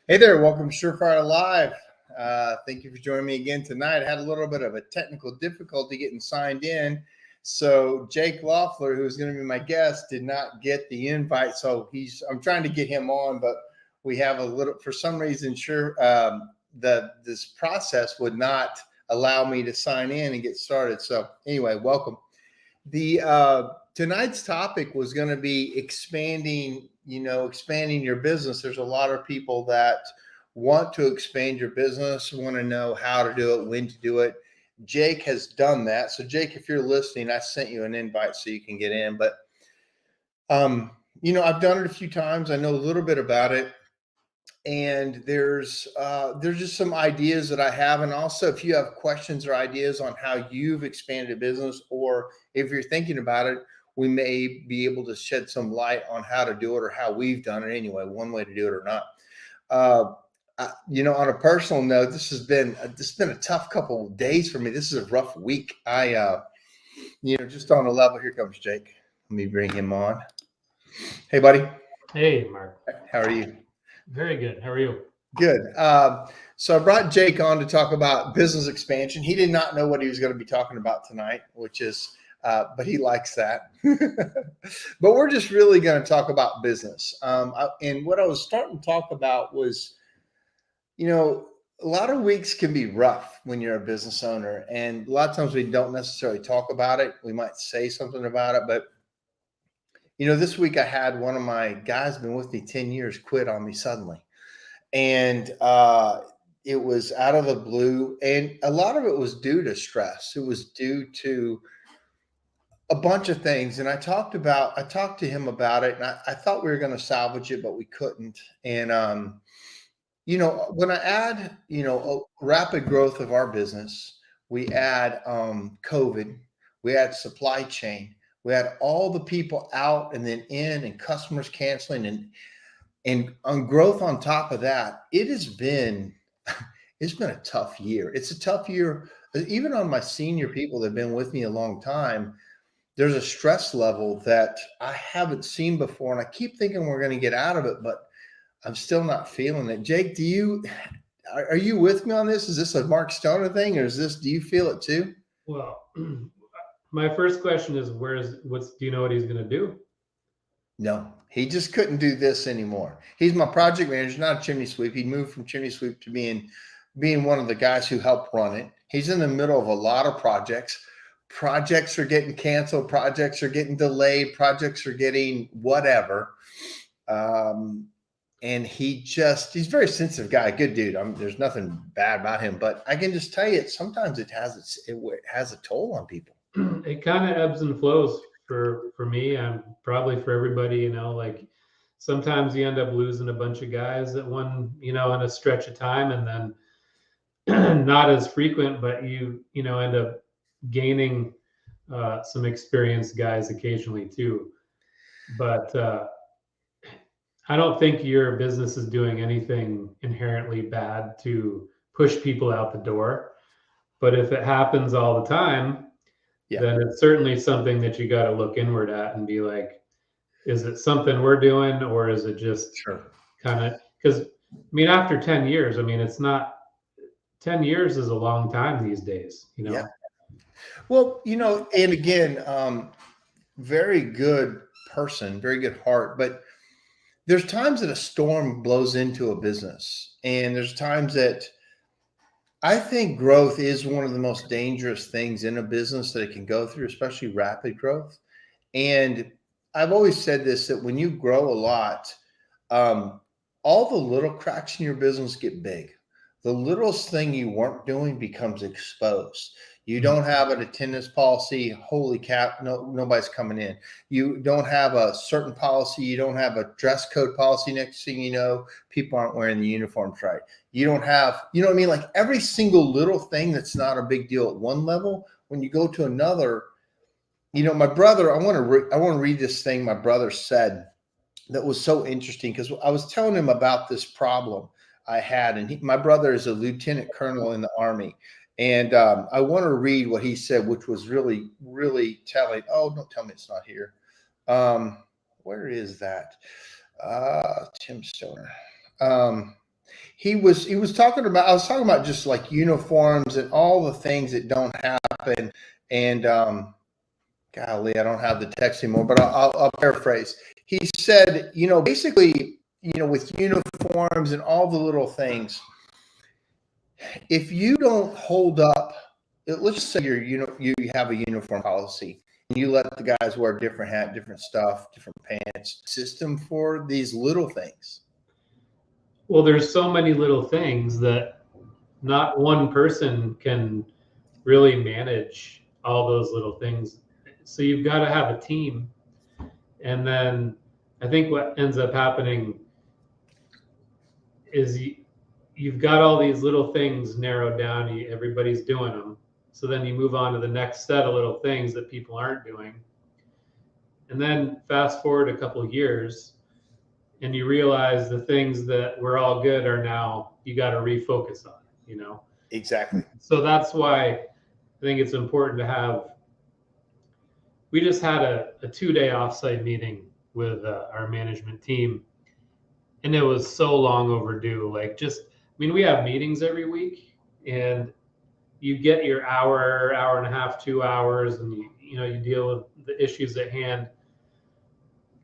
Hey there, welcome to SureFire Live. Thank you for joining me again tonight. I had a little bit of a technical difficulty getting signed in. So Jake Loeffler, who is going to be my guest, did not get the invite. So I'm trying to get him on, but we have a little, for some reason, this process would not allow me to sign in and get started. So anyway, welcome. Tonight's topic was going to be expanding your business. There's a lot of people that want to expand your business, want to know how to do it, when to do it. Jake has done that. So Jake, if you're listening, I sent you an invite so you can get in, but I've done it a few times. I know a little bit about it. And there's just some ideas that I have. And also, if you have questions or ideas on how you've expanded a business, or if you're thinking about it, we may be able to shed some light on how to do it or how we've done it anyway, one way to do it or not. On a personal note, this has been a tough couple of days for me. This is a rough week. Just on a level, here comes Jake. Let me bring him on. Hey, buddy. Hey, Mark. How are you? Very good. How are you? Good. So I brought Jake on to talk about business expansion. He did not know what he was going to be talking about tonight, but he likes that. But we're just really going to talk about business. And what I was starting to talk about was, a lot of weeks can be rough when you're a business owner. And a lot of times we don't necessarily talk about it. We might say something about it, but this week I had one of my guys been with me 10 years quit on me suddenly. And it was out of the blue. And a lot of it was due to stress. It was due to a bunch of things. And I talked to him about it, and I thought we were going to salvage it, but we couldn't. And, when I add, rapid growth of our business, we add COVID, we add supply chain, we had all the people out and then in, and customers canceling, and on growth on top of that, it's been a tough year. It's a tough year. Even on my senior people that have been with me a long time, there's a stress level that I haven't seen before. And I keep thinking we're going to get out of it, but I'm still not feeling it. Jake, are you with me on this? Is this a Mark Stoner thing, or do you feel it too? Well, my first question is, do you know what he's going to do? No, he just couldn't do this anymore. He's my project manager, not a chimney sweep. He moved from chimney sweep to being one of the guys who helped run it. He's in the middle of a lot of projects. Projects are getting canceled. Projects are getting delayed. Projects are getting whatever. And he's a very sensitive guy, good dude. There's nothing bad about him, but I can just tell you, sometimes it has a toll on people. It kind of ebbs and flows for me, and probably for everybody. Like sometimes you end up losing a bunch of guys in a stretch of time, and then not as frequent, but you end up gaining some experienced guys occasionally too. But I don't think your business is doing anything inherently bad to push people out the door. But if it happens all the time, then it's certainly something that you got to look inward at and be like, is it something we're doing, or is it just kind of, because after 10 years, it's not, 10 years is a long time these days, Yeah. Well, and again, very good person, very good heart, but there's times that a storm blows into a business, and there's times that I think growth is one of the most dangerous things in a business that it can go through, especially rapid growth. And I've always said this, that when you grow a lot, all the little cracks in your business get big. The littlest thing you weren't doing becomes exposed. You don't have an attendance policy. Holy cap, nobody's coming in. You don't have a certain policy. You don't have a dress code policy. Next thing you know, people aren't wearing the uniforms right. You don't have, what I mean? Like every single little thing that's not a big deal at one level, when you go to another, my brother, I want to read this thing my brother said that was so interesting, because I was telling him about this problem I had, and my brother is a lieutenant colonel in the Army. And I want to read what he said, which was really, really telling. Oh, don't tell me it's not here. Where is that? Tim Stoner. he was talking about, I was talking about just like uniforms and all the things that don't happen. And golly, I don't have the text anymore, but I'll paraphrase. He said, basically, with uniforms and all the little things, if you don't hold up, let's just say you have a uniform policy and you let the guys wear a different hat, different stuff, different pants, system for these little things. Well, there's so many little things that not one person can really manage all those little things. So you've got to have a team. And then I think what ends up happening is you've got all these little things narrowed down. Everybody's doing them. So then you move on to the next set of little things that people aren't doing. And then fast forward a couple of years and you realize the things that were all good are now you got to refocus on, Exactly. So that's why I think it's important to have. We just had a 2-day offsite meeting with our management team, and it was so long overdue. We have meetings every week, and you get your hour and a half, 2 hours, and you deal with the issues at hand,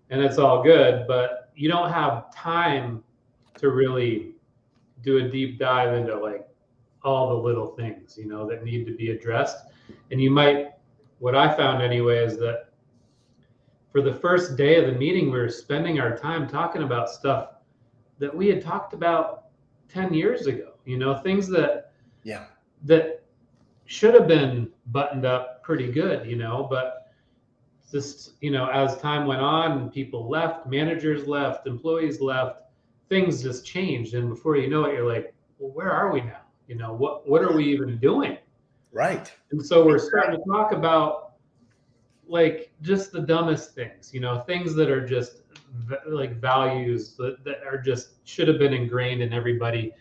and it's all good, but you don't have time to really do a deep dive into all the little things, that need to be addressed. And what I found anyway is that for the first day of the meeting, we were spending our time talking about stuff that we had talked about 10 years ago, things that should have been buttoned up pretty good, but just, as time went on, people left, managers left, employees left, things just changed. And before you know it, you're like, well, where are we now? What are we even doing? Right. And so we're starting to talk about just the dumbest things, things that are just values that are just should have been ingrained in everybody.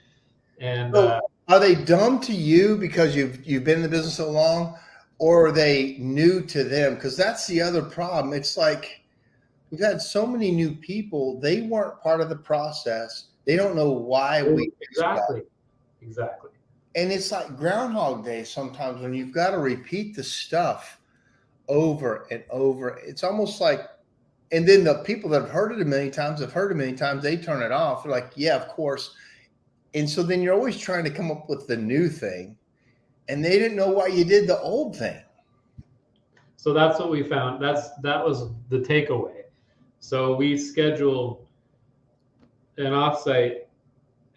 And so are they dumb to you because you've been in the business so long, or are they new to them? Because that's the other problem. It's like we've had so many new people, they weren't part of the process. They don't know why we exactly. And it's like Groundhog Day sometimes when you've got to repeat the stuff over and over. It's almost like, and then the people that have heard it a million times, they turn it off. They're like, yeah, of course. And so then you're always trying to come up with the new thing, and they didn't know why you did the old thing. So that's what we found. That was the takeaway. So we scheduled an offsite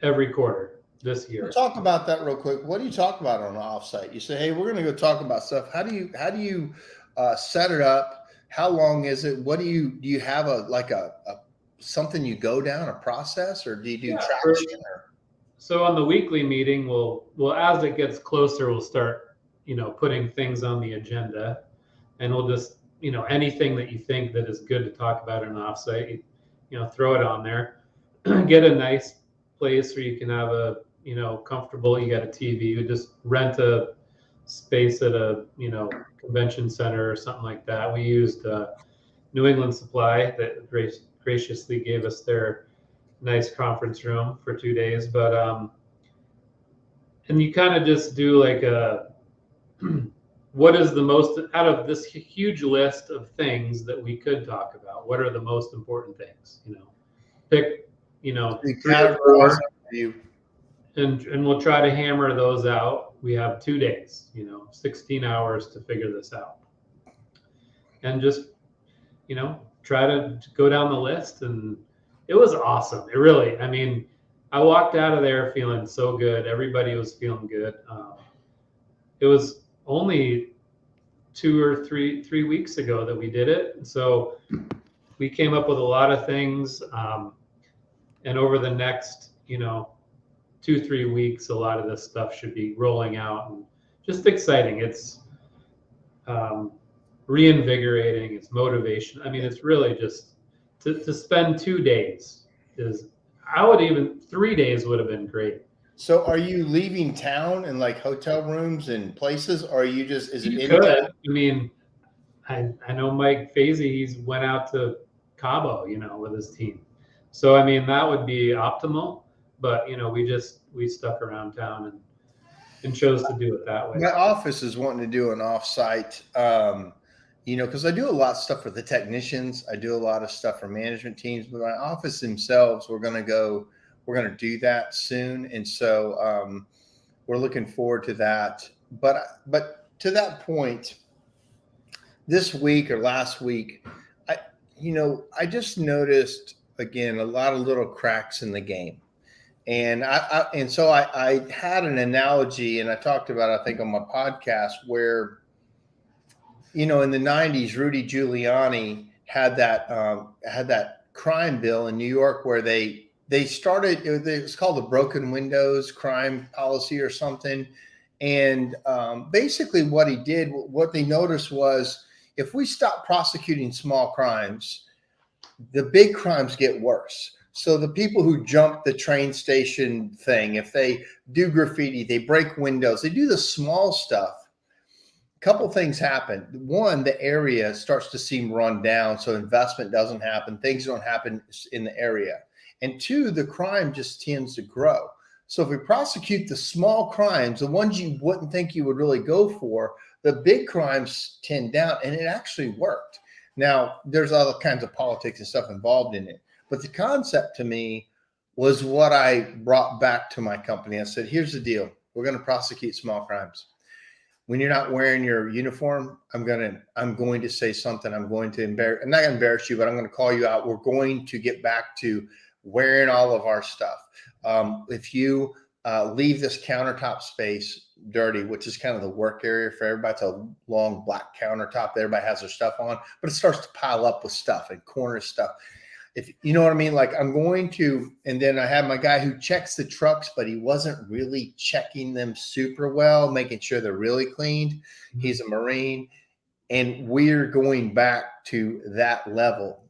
every quarter this year. We'll talk about that real quick. What do you talk about on an offsite? You say, hey, we're going to go talk about stuff. How do you set it up? How long is it? What do you have a something you go down, a process, or do you do traction? So on the weekly meeting, we'll as it gets closer, we'll start, putting things on the agenda, and we'll just, anything that you think that is good to talk about in an offsite, throw it on there. Get a nice place where you can have a, comfortable, you got a TV, you just rent a space at a, convention center or something like that. We used New England Supply that graciously gave us their nice conference room for 2 days. But and you kind of just do what is the most out of this huge list of things that we could talk about? What are the most important things? Pick 3 or 4, and we'll try to hammer those out. We have 2 days, 16 hours to figure this out, and just try to go down the list. And it was awesome. It really, I walked out of there feeling so good. Everybody was feeling good. It was only 2 or 3 weeks ago that we did it. So we came up with a lot of things. And over the next, 2-3 weeks, a lot of this stuff should be rolling out, and just exciting. It's reinvigorating. It's motivation. It's really just to spend 2 days is, 3 days would have been great. So are you leaving town in hotel rooms and places, or are you just, is it You in could. town? I know Mike Fazy, he's went out to Cabo, with his team. So, that would be optimal. but we stuck around town and chose to do it that way. My office is wanting to do an offsite, because I do a lot of stuff for the technicians. I do a lot of stuff for management teams, but my office themselves, we're going to do that soon. And so we're looking forward to that. But to that point, this week or last week, I just noticed again a lot of little cracks in the game. And so I had an analogy, and I talked about, I think, on my podcast, where, in the 90s, Rudy Giuliani had that crime bill in New York where they started, it was called the broken windows crime policy or something. And basically what they noticed was, if we stop prosecuting small crimes, the big crimes get worse. So the people who jump the train station thing, if they do graffiti, they break windows, they do the small stuff, a couple things happen. One, the area starts to seem run down, so investment doesn't happen, things don't happen in the area. And two, the crime just tends to grow. So if we prosecute the small crimes, the ones you wouldn't think you would really go for, the big crimes tend down, and it actually worked. Now, there's other kinds of politics and stuff involved in it. But the concept to me was what I brought back to my company. I said, here's the deal. We're going to prosecute small crimes. When you're not wearing your uniform, I'm going to say something. I'm not going to embarrass you, but I'm going to call you out. We're going to get back to wearing all of our stuff. If you leave this countertop space dirty, which is kind of the work area for everybody, it's a long black countertop that everybody has their stuff on, but it starts to pile up with stuff and corner stuff. If you know what I mean, like I'm going to, and then I have my guy who checks the trucks, but he wasn't really checking them super well, making sure they're really cleaned. Mm-hmm. He's a Marine, and we're going back to that level.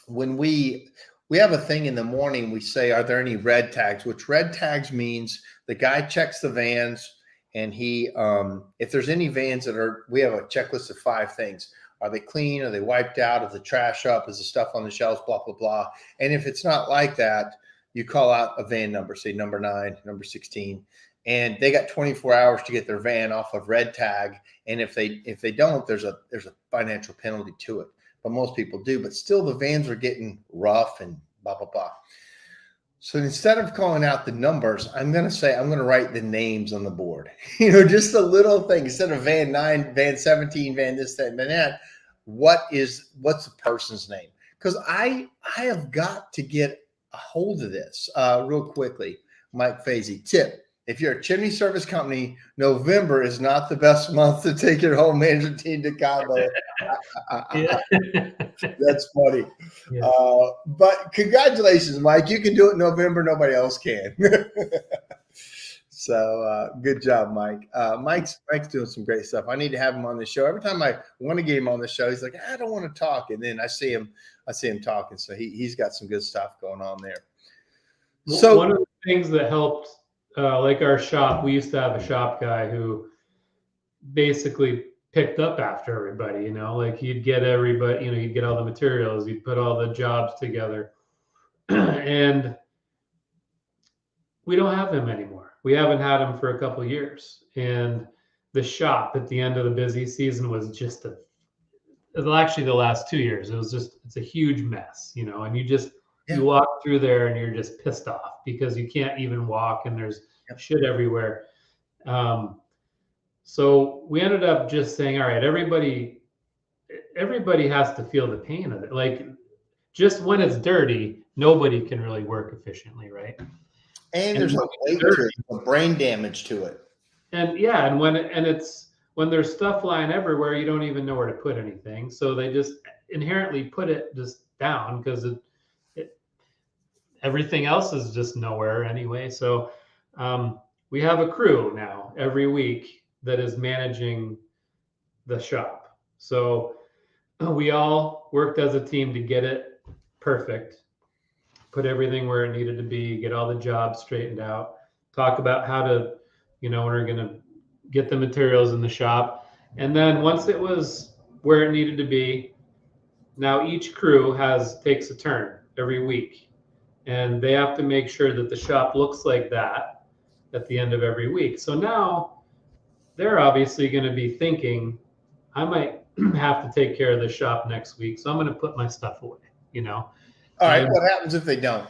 When we have a thing in the morning, we say, are there any red tags? Which red tags means the guy checks the vans, and he, if there's any vans we have a checklist of 5 things. Are they clean? Are they wiped out? Is the trash up? Is the stuff on the shelves? Blah, blah, blah. And if it's not like that, you call out a van number, say number 9, number 16, and they got 24 hours to get their van off of red tag. And if they don't, there's a financial penalty to it. But most people do. But still, the vans are getting rough and blah, blah, blah. So instead of calling out the numbers, I'm going to write the names on the board. Just a little thing. Instead of van 9, van 17, van this, that, and that, what's the person's name? Because I have got to get a hold of this real quickly. Mike Fazy, tip. If you're a chimney service company, November is not the best month to take your whole management team to Cabo. That's funny. Yeah. But congratulations, Mike. You can do it in November. Nobody else can. So good job, Mike. Mike's doing some great stuff. I need to have him on the show. Every time I want to get him on the show, he's like, I don't want to talk. And then I see him talking. So he's got some good stuff going on there. So one of the things that helped, like our shop, we used to have a shop guy who basically picked up after everybody, like you'd get everybody, you'd get all the materials, you'd put all the jobs together. And we don't have him anymore. We haven't had him for a couple of years. And the shop at the end of the busy season was just actually the last 2 years, it's a huge mess, and you walk through there and you're just pissed off because you can't even walk and there's shit everywhere. So we ended up just saying, all right, everybody has to feel the pain of it. Like just when it's dirty, nobody can really work efficiently, right? And there's a weight to it, a brain damage to it. And when there's stuff lying everywhere, you don't even know where to put anything. So they just inherently put it just down because everything else is just nowhere anyway. So we have a crew now every week that is managing the shop. So we all worked as a team to get it perfect, put everything where it needed to be, get all the jobs straightened out, talk about how to, we're going to get the materials in the shop. And then once it was where it needed to be, now each crew takes a turn every week. and they have to make sure that the shop looks like that at the end of every week. So now they're obviously going to be thinking, I might have to take care of the shop next week, so I'm going to put my stuff away, you know. All right. And What happens if they don't?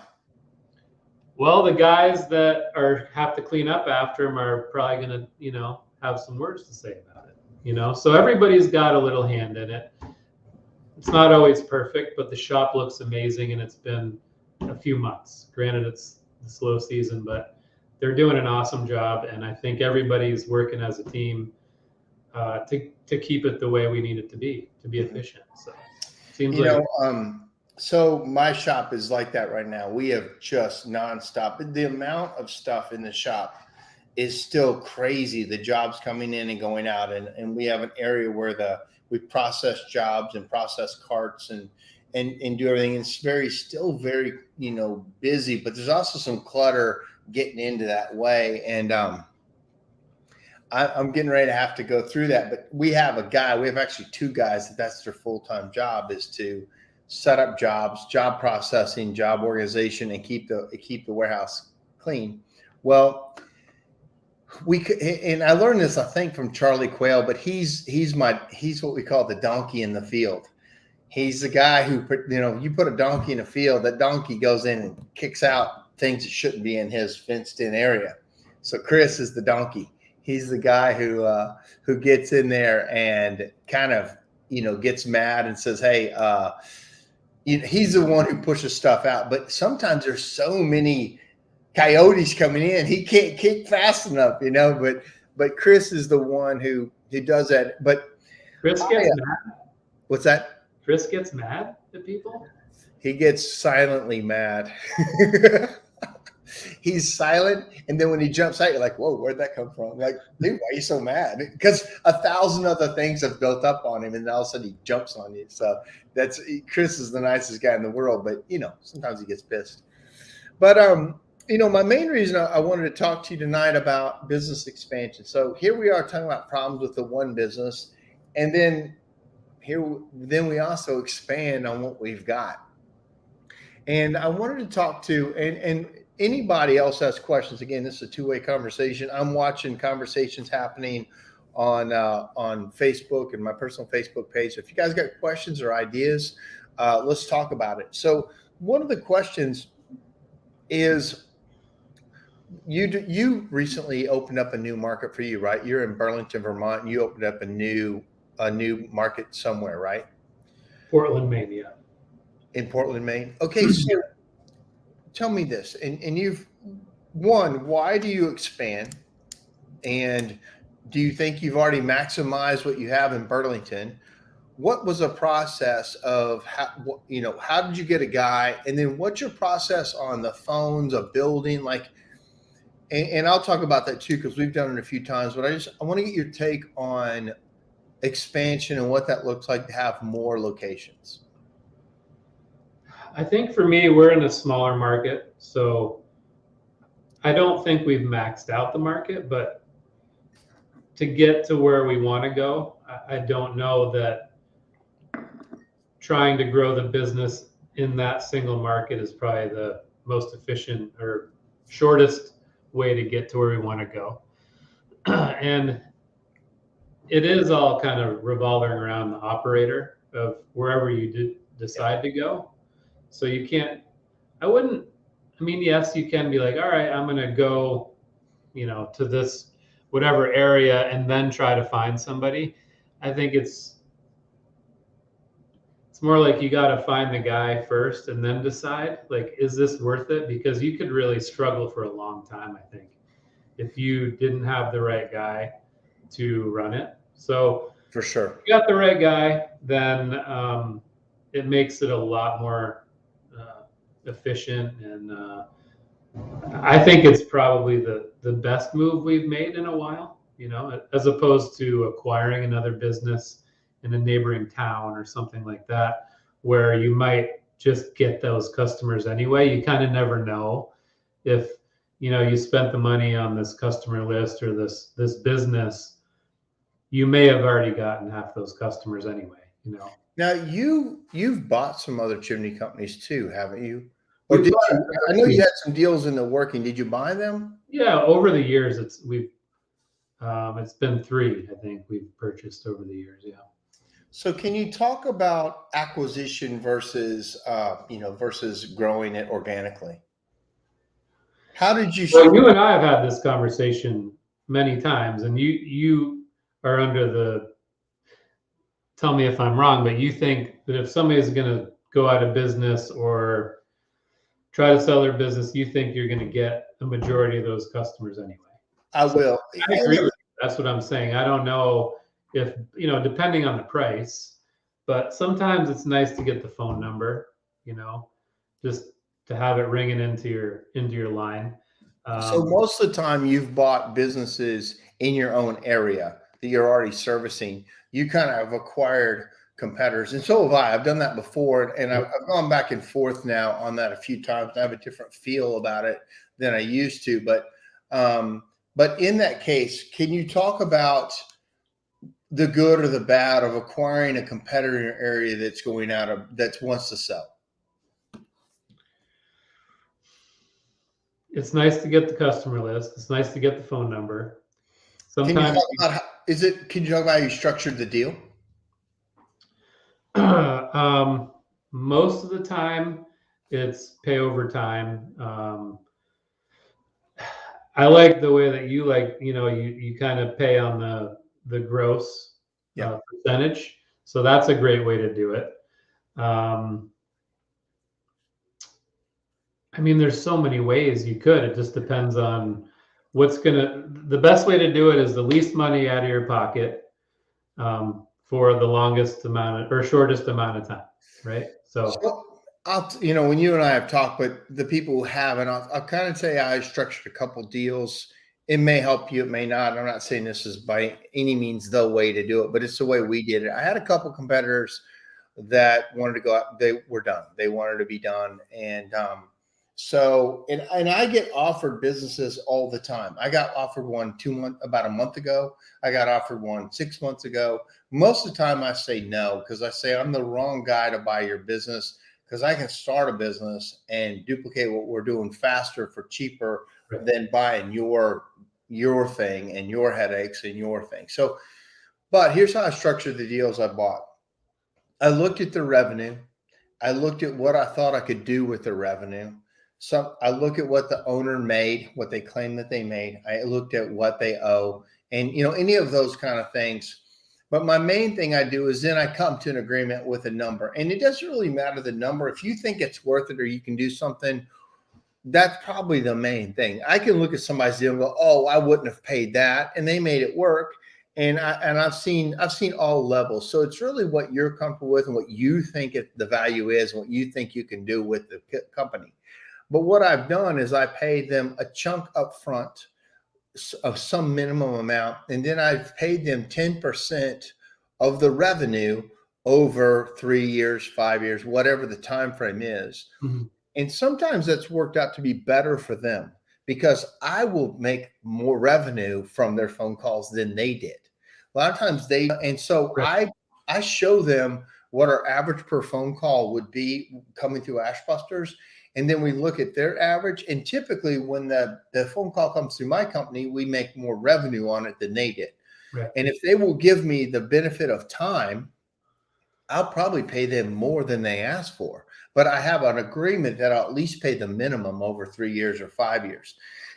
well, the guys that have to clean up after them are probably going to, you know, have some words to say about it, you know. So everybody's got a little hand in it. It's not always perfect, but the shop looks amazing, and it's been a few months. Granted, it's the slow season, but they're doing an awesome job, and I think everybody's working as a team to keep it the way we need it to be efficient. So seems You like know, so my shop is like that right now. We have just nonstop. The amount of stuff in the shop is still crazy. The jobs coming in and going out, and we have an area where we process jobs and process carts and do everything. It's still very, you know, busy, but there's also some clutter getting into that way. And I'm getting ready to have to go through that. But we have actually two guys that's their full-time job, is to set up jobs, job processing, job organization, and keep the warehouse clean. Well, and I learned this, I think, from Charlie Quayle, but he's what we call the donkey in the field. He's the guy who, you know, you put a donkey in a field, that donkey goes in and kicks out things that shouldn't be in his fenced in area. So Chris is the donkey. He's the guy who gets in there and kind of, you know, gets mad and says, hey, he's the one who pushes stuff out. But sometimes there's so many coyotes coming in, he can't kick fast enough, you know. But Chris is the one who does that. But Chris gets mad. What's that? Chris gets mad at people? He gets silently mad. He's silent, and then when he jumps out, you're like, whoa, where'd that come from? Like, dude, why are you so mad? Because 1,000 other things have built up on him, and then all of a sudden he jumps on you. So Chris is the nicest guy in the world, but, you know, sometimes he gets pissed. But you know, my main reason I wanted to talk to you tonight about business expansion. So here we are talking about problems with the one business, and then we also expand on what we've got. And I wanted to talk to, and anybody else has questions. Again, this is a two-way conversation. I'm watching conversations happening on Facebook and my personal Facebook page. So if you guys got questions or ideas, let's talk about it. So one of the questions is, you recently opened up a new market for you, right? You're in Burlington, Vermont, and you opened up a new market somewhere, right? Portland, Maine, yeah. In Portland, Maine. Okay, so tell me this, and why do you expand? And do you think you've already maximized what you have in Burlington? What was the process of how did you get a guy? And then what's your process on the phones of building, like, and I'll talk about that too, because we've done it a few times, but I want to get your take on expansion and what that looks like to have more locations. I think for me, we're in a smaller market, so I don't think we've maxed out the market, but to get to where we want to go, I don't know that trying to grow the business in that single market is probably the most efficient or shortest way to get to where we want to go. And it is all kind of revolving around the operator of wherever you decide to go. So you can't, yes, you can be like, all right, I'm going to go, you know, to this whatever area and then try to find somebody. I think it's more like you got to find the guy first and then decide, like, is this worth it? Because you could really struggle for a long time, I think, if you didn't have the right guy to run it. So for sure, if you got the right guy, then it makes it a lot more efficient. And I think it's probably the best move we've made in a while, you know, as opposed to acquiring another business in a neighboring town or something like that, where you might just get those customers anyway. You kind of never know if, you know, you spent the money on this customer list or this business, you may have already gotten half those customers anyway, you know. Now you've bought some other chimney companies too, haven't you? Or We did bought you? I know you had some deals in the working. Did you buy them? Yeah, over the years, it's been 3, I think we've purchased over the years. Yeah. So can you talk about acquisition versus, versus growing it organically? How did you? Well, you and I have had this conversation many times, and you are under the, tell me if I'm wrong, but you think that if somebody's going to go out of business or try to sell their business, you think you're going to get a majority of those customers anyway. I will. I agree with you. That's what I'm saying. I don't know if, depending on the price, but sometimes it's nice to get the phone number, just to have it ringing into your line. So most of the time you've bought businesses in your own area that you're already servicing. You kind of have acquired competitors. And so have I. I've done that before. And I've gone back and forth now on that a few times. I have a different feel about it than I used to. But in that case, can you talk about the good or the bad of acquiring a competitor in your area that's that wants to sell? It's nice to get the customer list. It's nice to get the phone number. Sometimes, can you talk about can you talk about how you structured the deal? Most of the time it's pay over time. I like the way that you you kind of pay on the gross percentage. So that's a great way to do it. I mean, there's so many ways you could. It just depends on the best way to do it is the least money out of your pocket for the longest amount or shortest amount of time, right? So when you and I have talked, but the people who haven't, I'll kind of say I structured a couple deals. It may help you, it may not. I'm not saying this is by any means the way to do it, but it's the way we did it. I had a couple competitors that wanted to go out. They were done. They wanted to be done. And and I get offered businesses all the time. I got offered one about a month ago. I got offered one 6 months ago. Most of the time I say no, because I say I'm the wrong guy to buy your business, because I can start a business and duplicate what we're doing faster for cheaper than buying your thing and your headaches and your thing. So, but here's how I structured the deals I bought. I looked at the revenue. I looked at what I thought I could do with the revenue. So I look at what the owner made, what they claim that they made. I looked at what they owe and, any of those kind of things. But my main thing I do is then I come to an agreement with a number, and it doesn't really matter the number. If you think it's worth it or you can do something, that's probably the main thing. I can look at somebody's deal and go, oh, I wouldn't have paid that. And they made it work. And I've seen all levels. So it's really what you're comfortable with and what you think the value is and what you think you can do with the company. But what I've done is I paid them a chunk up front of some minimum amount, and then I've paid them 10% of the revenue over 3 years, 5 years, whatever the time frame is. Mm-hmm. And sometimes that's worked out to be better for them because I will make more revenue from their phone calls than they did. A lot of times I show them what our average per phone call would be coming through Ashbusters. And then we look at their average. And typically when the phone call comes through my company, we make more revenue on it than they did. Right. And if they will give me the benefit of time, I'll probably pay them more than they asked for. But I have an agreement that I'll at least pay the minimum over 3 years or 5 years.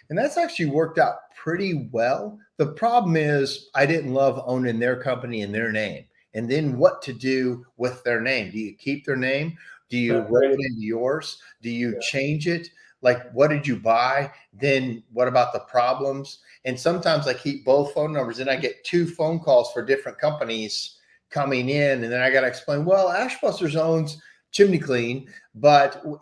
And that's actually worked out pretty well. The problem is I didn't love owning their company and their name. And then what to do with their name? Do you keep their name? Do you roll it into yours? Do you change it? Like, what did you buy? Then what about the problems? And sometimes I keep both phone numbers and I get 2 phone calls for different companies coming in. And then I got to explain, well, Ashbusters owns Chimney Clean,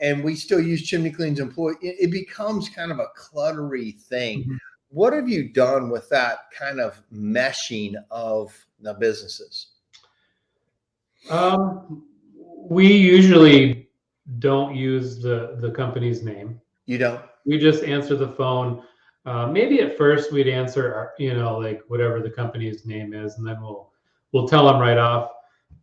and we still use Chimney Clean's employee. It becomes kind of a cluttery thing. Mm-hmm. What have you done with that kind of meshing of the businesses? We usually don't use the company's name. You don't? We just answer the phone. Maybe at first we'd answer, like whatever the company's name is, and then we'll tell them right off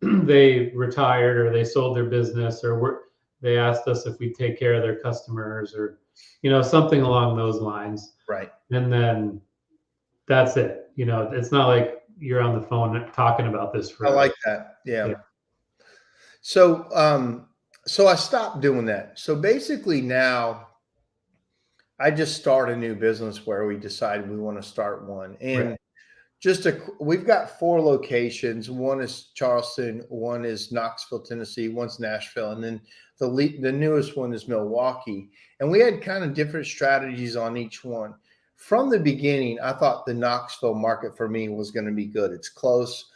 they retired or they sold their business or they asked us if we take care of their customers or, you know, something along those lines. Right. And then that's it. You know, it's not like you're on the phone talking about this I forever. like that. Yeah. Yeah. So I stopped doing that. So basically now I just start a new business where we decide we want to start one. And Right. we've got 4 locations. One is Charleston, one is Knoxville, Tennessee, one's Nashville, and then the newest one is Milwaukee. And we had kind of different strategies on each one. From the beginning, I thought the Knoxville market for me was going to be good. It's close.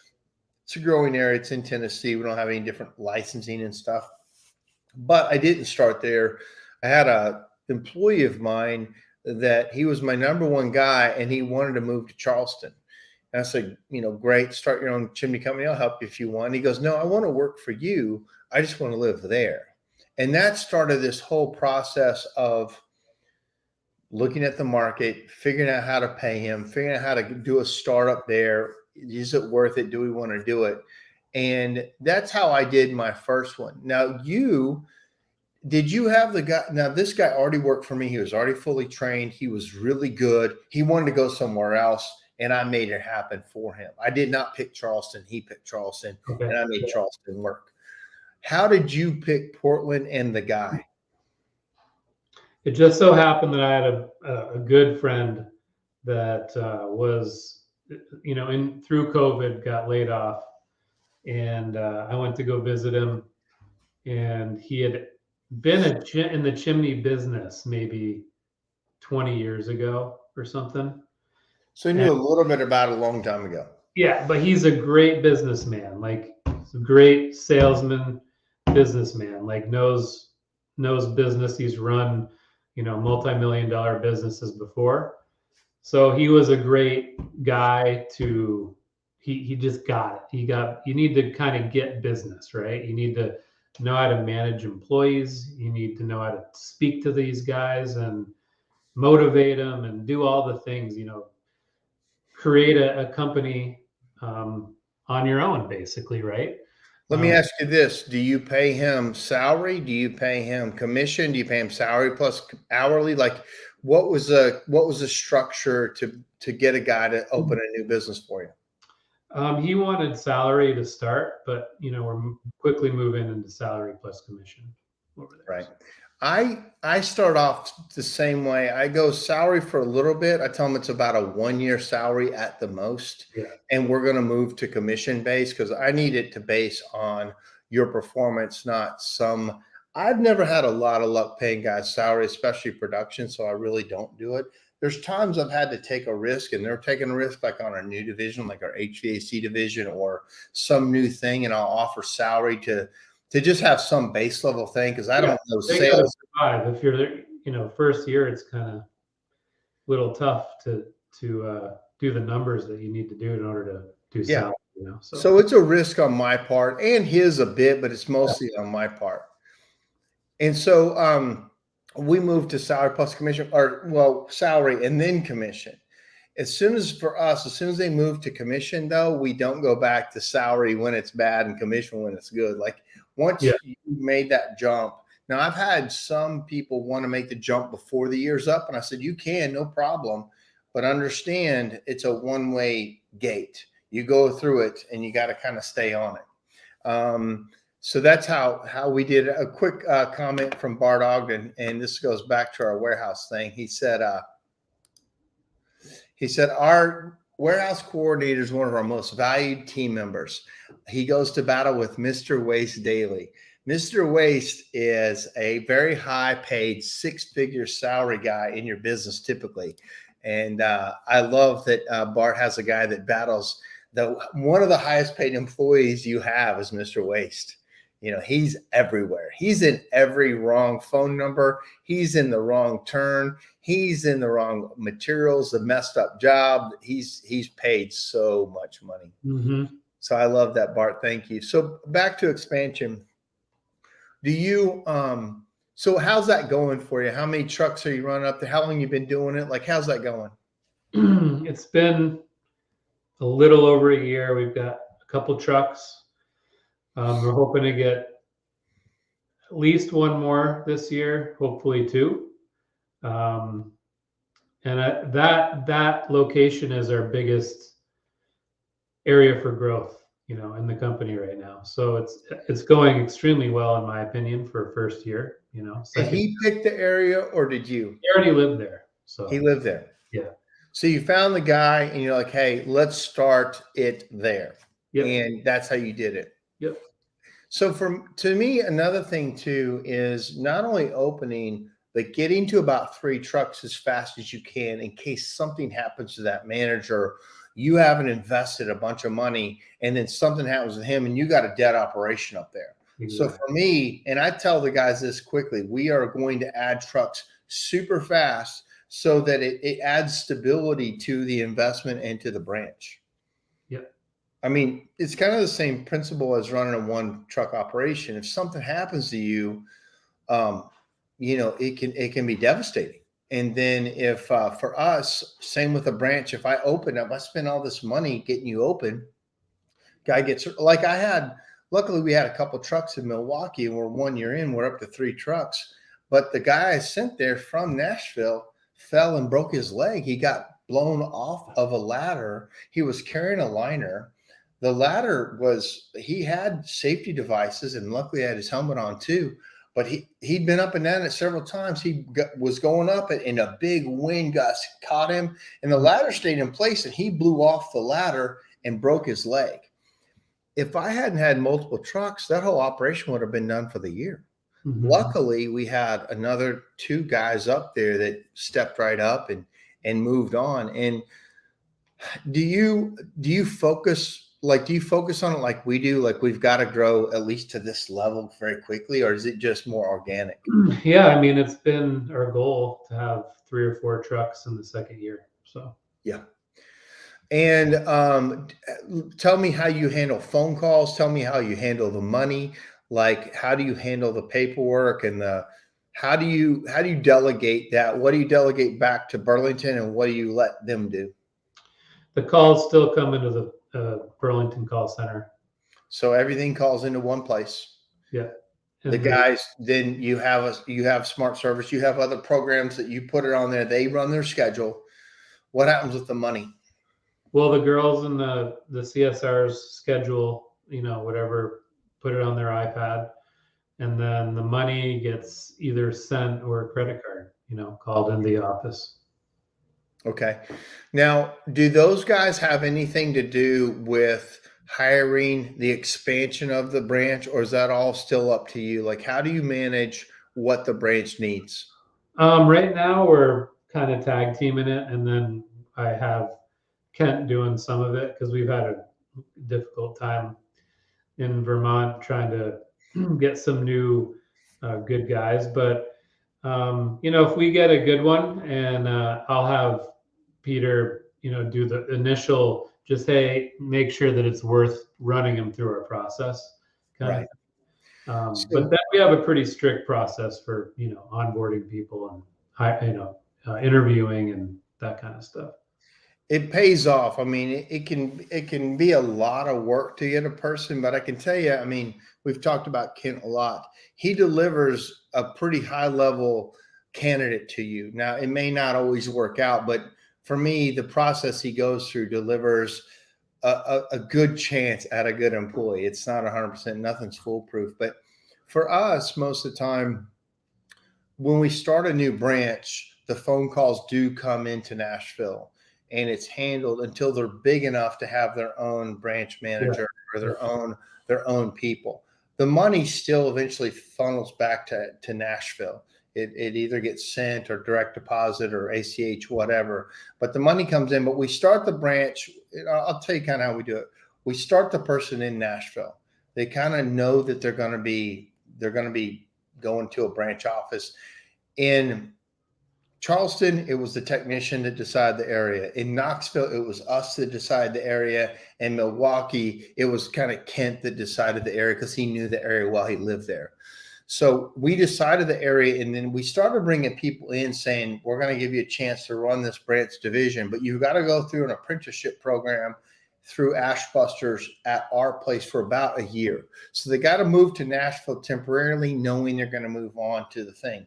It's a growing area. It's in Tennessee. We don't have any different licensing and stuff. But I didn't start there. I had a employee of mine that he was my number one guy, and he wanted to move to Charleston. And I said, great, start your own chimney company. I'll help you if you want. He goes, no, I want to work for you. I just want to live there. And that started this whole process of looking at the market, figuring out how to pay him, figuring out how to do a startup there. Is it worth it? Do we want to do it? And that's how I did my first one. Now, did you have the guy? Now, this guy already worked for me. He was already fully trained. He was really good. He wanted to go somewhere else, and I made it happen for him. I did not pick Charleston. He picked Charleston, Okay. and I made Charleston work. How did you pick Portland and the guy? It just so happened that I had a good friend that was, through COVID, got laid off, and I went to go visit him, and he had been in the chimney business maybe 20 years ago or something. So he knew a little bit about it a long time ago. Yeah, but he's a great businessman, like a great salesman, businessman, like knows business. He's run, multi-million-dollar businesses before. So he was a great guy he just got it. You need to kind of get business, right? You need to know how to manage employees. You need to know how to speak to these guys and motivate them and do all the things, create a company on your own, basically, right? Let me ask you this. Do you pay him salary? Do you pay him commission? Do you pay him salary plus hourly? Like what was the structure to get a guy to open a new business for you? He wanted salary to start, but we're quickly moving into salary plus commission over there. Right. I start off the same way. I go salary for a little bit. I tell them it's about a 1-year salary at the most. Yeah. And we're going to move to commission based because I need it to base on your performance, not some. I've never had a lot of luck paying guys salary, especially production. So I really don't do it. There's times I've had to take a risk, and they're taking a risk like on a new division, like our HVAC division or some new thing. And I'll offer salary to just have some base level thing. Cause I don't know sales. Survive. If you're first year, it's kind of a little tough to do the numbers that you need to do in order to do salary, So it's a risk on my part and his a bit, but it's mostly on my part. And so, we moved to salary plus commission salary and then commission. As soon as they move to commission though, we don't go back to salary when it's bad and commission when it's good. Like once you made that jump. Now I've had some people want to make the jump before the year's up. And I said, you can, no problem. But understand it's a one-way gate. You go through it and you got to kind of stay on it. So that's how we did it. A quick comment from Bart Ogden. And this goes back to our warehouse thing. He said, our warehouse coordinator is one of our most valued team members. He goes to battle with Mr. Waste daily. Mr. Waste is a very high paid 6-figure salary guy in your business typically. And I love that Bart has a guy that battles. One of the highest paid employees you have is Mr. Waste. He's everywhere. He's in every wrong phone number. He's in the wrong turn. He's in the wrong materials, the messed up job. He's paid so much money. Mm-hmm. So I love that, Bart. Thank you. So back to expansion. Do you, so how's that going for you? How many trucks are you running up there? How long you been doing it? Like, how's that going? It's been a little over a year. We've got a couple trucks. We're hoping to get least one more this year, hopefully two. And that location is our biggest area for growth, in the company right now. So it's going extremely well, in my opinion, for first year. Did he pick the area or did you? He already lived there, He so lived there. yeah. So you found the guy and you're like, hey, let's start it there. Yep. And that's how you did it. Yep. So to me, another thing too is not only opening, but getting to about 3 trucks as fast as you can in case something happens to that manager. You haven't invested a bunch of money and then something happens with him and you got a dead operation up there. Exactly. So for me, and I tell the guys this quickly, we are going to add trucks super fast so that it adds stability to the investment and to the branch. Yep. I mean, it's kind of the same principle as running a 1 truck operation. If something happens to you, it can be devastating. And then if for us, same with a branch, if I open up, I spend all this money getting you open. Guy gets like luckily we had a couple trucks in Milwaukee and we're 1 year in, we're up to 3 trucks. But the guy I sent there from Nashville fell and broke his leg. He got blown off of a ladder. He was carrying a liner. The ladder he had safety devices and luckily had his helmet on too. But he'd been up and down it several times. He was going up it and a big wind gust caught him and the ladder stayed in place and he blew off the ladder and broke his leg. If I hadn't had multiple trucks, that whole operation would have been done for the year. Mm-hmm. Luckily, we had another 2 guys up there that stepped right up and moved on. And do you focus on it like we do? Like we've got to grow at least to this level very quickly, or is it just more organic? Yeah, I mean, it's been our goal to have 3 or 4 trucks in the second year. So yeah. And tell me how you handle phone calls. Tell me how you handle the money. Like, how do you handle the paperwork and how do you delegate that? What do you delegate back to Burlington and what do you let them do? The calls still come into the Burlington call center. So everything calls into one place. Yeah. The guys, then you have smart service. You have other programs that you put it on there. They run their schedule. What happens with the money? Well, the girls in the CSRs schedule, whatever, put it on their iPad, and then the money gets either sent or a credit card, called in the office. Okay. Now, do those guys have anything to do with hiring, the expansion of the branch, or is that all still up to you? Like, how do you manage what the branch needs? Right now, we're kind of tag teaming it, and then I have Kent doing some of it because we've had a difficult time in Vermont trying to get some new good guys. But if we get a good one, and I'll have Peter, do the initial, just make sure that it's worth running them through our process. Right. But then we have a pretty strict process for onboarding people and interviewing and that kind of stuff. It pays off. I mean, it can be a lot of work to get a person, but I can tell you, I mean, we've talked about Kent a lot. He delivers a pretty high level candidate to you. Now, it may not always work out, but for me, the process he goes through delivers a good chance at a good employee. It's not 100%, nothing's foolproof. But for us, most of the time, when we start a new branch, the phone calls do come into Nashville. And it's handled until they're big enough to have their own branch manager or their own people. The money still eventually funnels back to Nashville. It either gets sent or direct deposit or ACH, whatever. But the money comes in. But we start the branch. I'll tell you kind of how we do it. We start the person in Nashville. They kind of know that they're going to be going to a branch office. In Charleston, it was the technician that decided the area. In Knoxville, it was us that decided the area. In Milwaukee, it was kind of Kent that decided the area because he knew the area well. He lived there. So we decided the area, and then we started bringing people in saying, we're going to give you a chance to run this branch division, but you've got to go through an apprenticeship program through Ashbusters at our place for about a year. So they got to move to Nashville temporarily, knowing they're going to move on to the thing.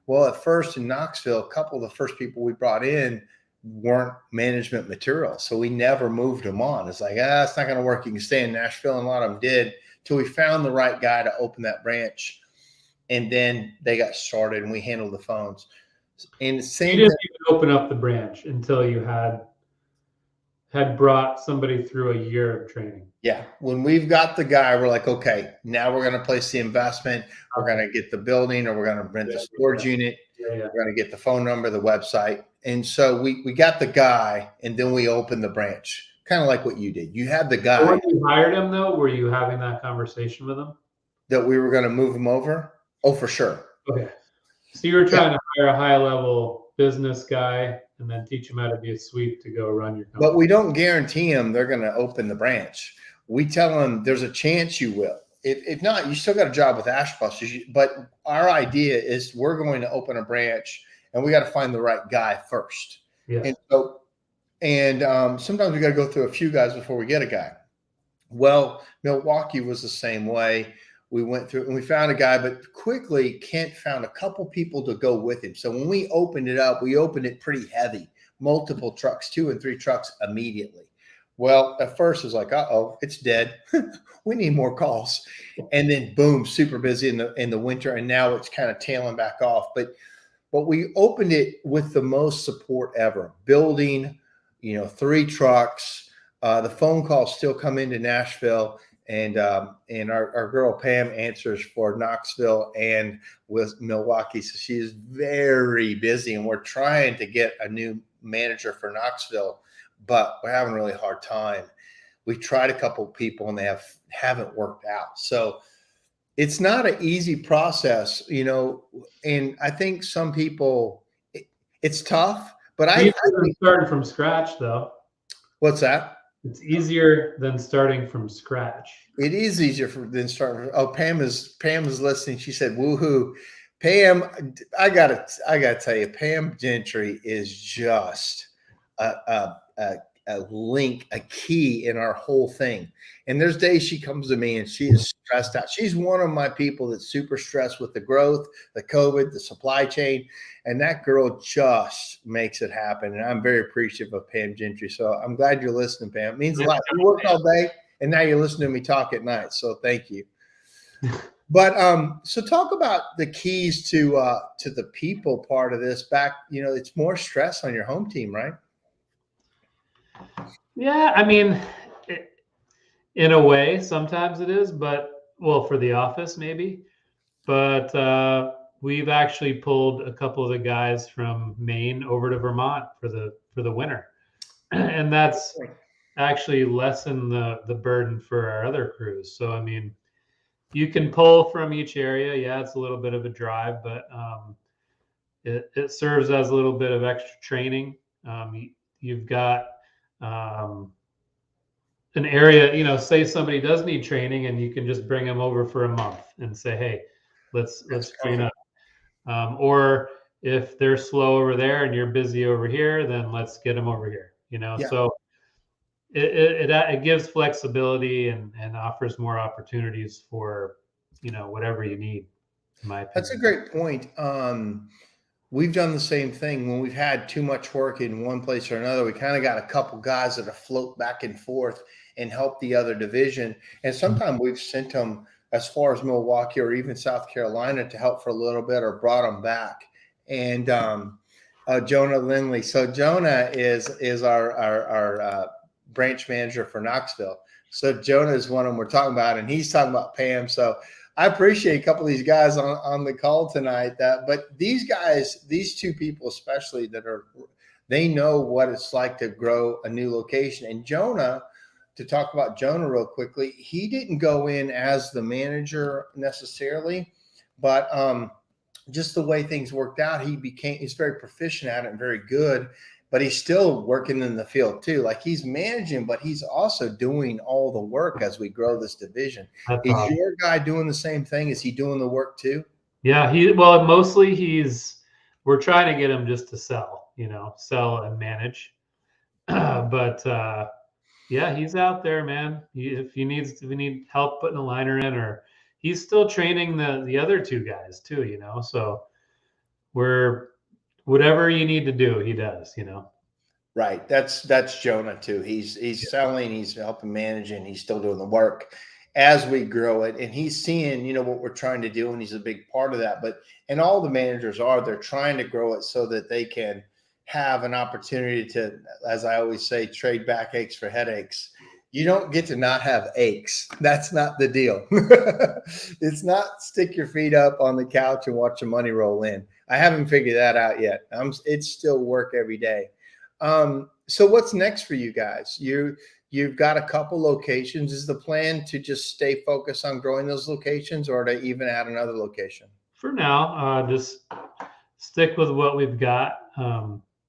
Well, at first in Knoxville, a couple of the first people we brought in weren't management material. So we never moved them on. It's like, it's not going to work. You can stay in Nashville. And a lot of them did, till we found the right guy to open that branch. And then they got started and we handled the phones. And the same you didn't even open up the branch until you had brought somebody through a year of training. Yeah. When we've got the guy, we're like, okay, now we're going to place the investment. We're going to get the building, or we're going to rent the storage unit. We're going to get the phone number, the website. And so we got the guy, and then we opened the branch, kind of like what you did. You had the guy. So when you hired him, though, were you having that conversation with him? That we were going to move him over? Oh, for sure. Okay. So you were trying to hire a high-level business guy and then teach him how to be a sweep to go run your company. But we don't guarantee them they're going to open the branch. We tell them there's a chance you will. If not, you still got a job with Ashbusters. But our idea is we're going to open a branch, and we got to find the right guy first. Yes. And sometimes we got to go through a few guys before we get a guy. Well, Milwaukee was the same way. We went through and we found a guy, but quickly Kent found a couple people to go with him. So when we opened it up, we opened it pretty heavy, multiple trucks, 2 and 3 trucks immediately. Well, at first it was like, uh-oh, it's dead. We need more calls. And then boom, super busy in the winter. And now it's kind of tailing back off. But we opened it with the most support ever, building, 3 trucks. The phone calls still come into Nashville. And our girl Pam answers for Knoxville and with Milwaukee. So she is very busy, and we're trying to get a new manager for Knoxville, but we're having a really hard time. We tried a couple of people and they haven't worked out. So it's not an easy process, and I think some people, it's tough, but I think starting from scratch though. What's that? It's easier than starting from scratch. It is easier than starting. Oh, Pam is listening. She said, "Woohoo!" Pam, I gotta tell you, Pam Gentry is just a link, a key in our whole thing. And there's days she comes to me and she is stressed out. She's one of my people that's super stressed with the growth, the COVID, the supply chain. And that girl just makes it happen. And I'm very appreciative of Pam Gentry. So I'm glad you're listening, Pam. It means a lot. You worked all day and now you're listening to me talk at night. So thank you. But so talk about the keys to the people part of this. It's more stress on your home team, right? Yeah, I mean, in a way, sometimes it is, but for the office maybe. But we've actually pulled a couple of the guys from Maine over to Vermont for the winter, and that's actually lessened the burden for our other crews. So I mean, you can pull from each area. Yeah, it's a little bit of a drive, but it serves as a little bit of extra training. You've got an area, say somebody does need training, and you can just bring them over for a month and say, hey, let's train up. Or if they're slow over there and you're busy over here, then let's get them over here. Yeah. So it gives flexibility and offers more opportunities for whatever you need, in my opinion. That's a great point. We've done the same thing when we've had too much work in one place or another. We kind of got a couple guys that float back and forth and help the other division. And sometimes we've sent them as far as Milwaukee or even South Carolina to help for a little bit, or brought them back. And Jonah Lindley. So Jonah is our branch manager for Knoxville. So Jonah is one of them we're talking about, and he's talking about Pam. So I appreciate a couple of these guys on the call tonight. But these guys, these two people especially, they know what it's like to grow a new location. And Jonah, to talk about Jonah real quickly, he didn't go in as the manager necessarily, but just the way things worked out, he's very proficient at it and very good. But he's still working in the field too. Like, he's managing, but he's also doing all the work as we grow this division. Is your guy doing the same thing? Is he doing the work too? Yeah, mostly we're trying to get him just to sell and manage. But Yeah, he's out there, man. If we need help putting a liner in, or he's still training the other two guys too, you know. So we're whatever you need to do, he does, you know. Right. That's Jonah too. He's selling, he's helping manage, and he's still doing the work as we grow it. And he's seeing, what we're trying to do, and he's a big part of that. But and all the managers they're trying to grow it so that they can have an opportunity to, as I always say, trade backaches for headaches. You don't get to not have aches. That's not the deal. It's not stick your feet up on the couch and watch the money roll in. I haven't figured that out yet. It's still work every day. So what's next for you guys? You've got a couple locations. Is the plan to just stay focused on growing those locations, or to even add another location? For now, just stick with what we've got.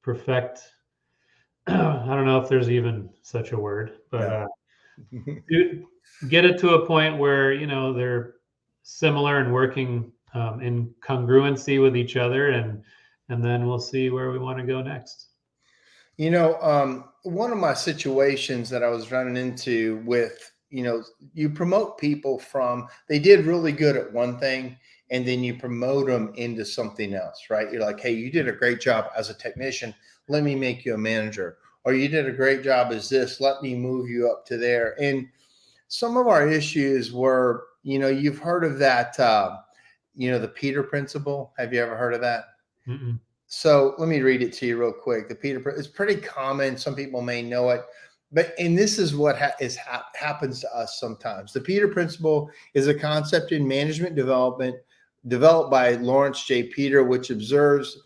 Perfect. I don't know if there's even such a word, but get it to a point where they're similar and working in congruency with each other, and then we'll see where we want to go next. One of my situations that I was running into with, you promote people they did really good at one thing, and then you promote them into something else, right? You're like, hey, you did a great job as a technician. Let me make you a manager. Or you did a great job as this. Let me move you up to there. And some of our issues were, you've heard of that, the Peter principle. Have you ever heard of that? Mm-mm. So let me read it to you real quick. The Peter, it's pretty common. Some people may know it, and this is what happens to us sometimes. The Peter principle is a concept in management development developed by Lawrence J. Peter, which observes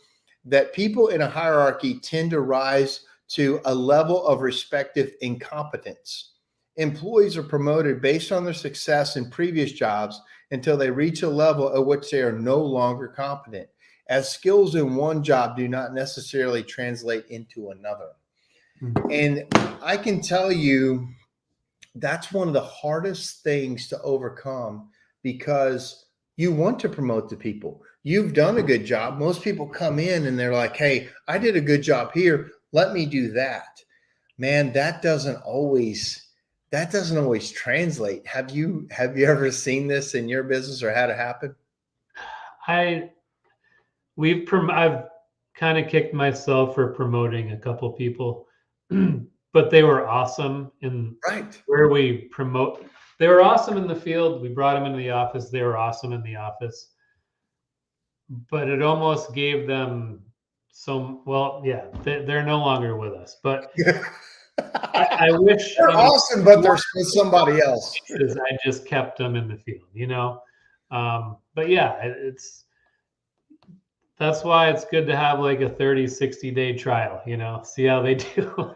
that people in a hierarchy tend to rise to a level of respective incompetence. Employees are promoted based on their success in previous jobs until they reach a level at which they are no longer competent, as skills in one job do not necessarily translate into another. Mm-hmm. And I can tell you that's one of the hardest things to overcome, because you want to promote the people. You've done a good job. Most people come in and they're like, hey, I did a good job here. Let me do that. Man, that doesn't always translate. Have you ever seen this in your business or had it happen? I've kind of kicked myself for promoting a couple people, but they were awesome in where we promote. They were awesome in the field. We brought them into the office. They were awesome in the office, but it almost gave them they're no longer with us, but I wish they're awesome, but they're with somebody else. I just kept them in the field, but yeah, that's why it's good to have like a 60 day trial, see how they do.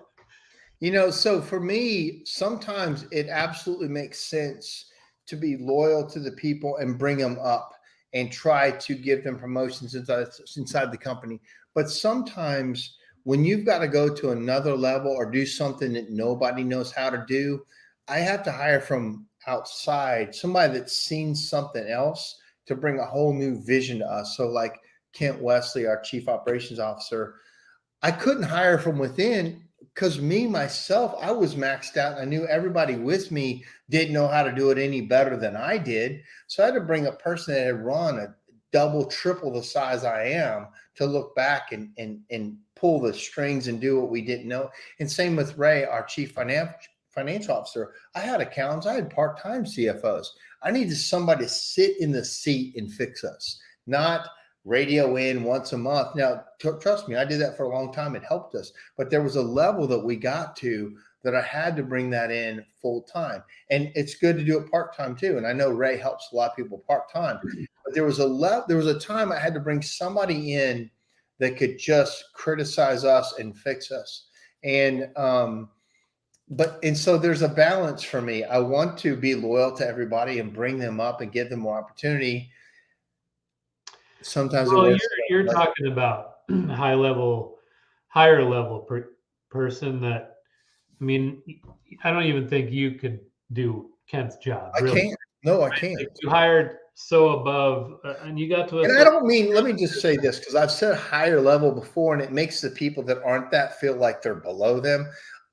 So for me, sometimes it absolutely makes sense to be loyal to the people and bring them up and try to give them promotions inside the company. But sometimes when you've got to go to another level or do something that nobody knows how to do, I have to hire from outside somebody that's seen something else to bring a whole new vision to us. So like Kent Wesley, our chief operations officer, I couldn't hire from within because myself, I was maxed out. I knew everybody with me didn't know how to do it any better than I did. So I had to bring a person that had run a double, triple the size I am to look back and pull the strings and do what we didn't know. And same with Ray, our chief financial officer. I had accountants. I had part-time CFOs. I needed somebody to sit in the seat and fix us, not radio in once a month. Now, trust me, I did that for a long time. It helped us. But there was a level that we got to that I had to bring that in full time. And it's good to do it part-time too. And I know Ray helps a lot of people part-time. But there was a time I had to bring somebody in that could just criticize us and fix us. And so there's a balance for me. I want to be loyal to everybody and bring them up and give them more opportunity. Sometimes you're talking about higher level person that, I mean, I don't even think you could do Kent's job. Really. I can't. No, I can't. You hired so above, and you got to. And I don't mean. Let me just say this, because I've said higher level before, and it makes the people that aren't that feel like they're below them.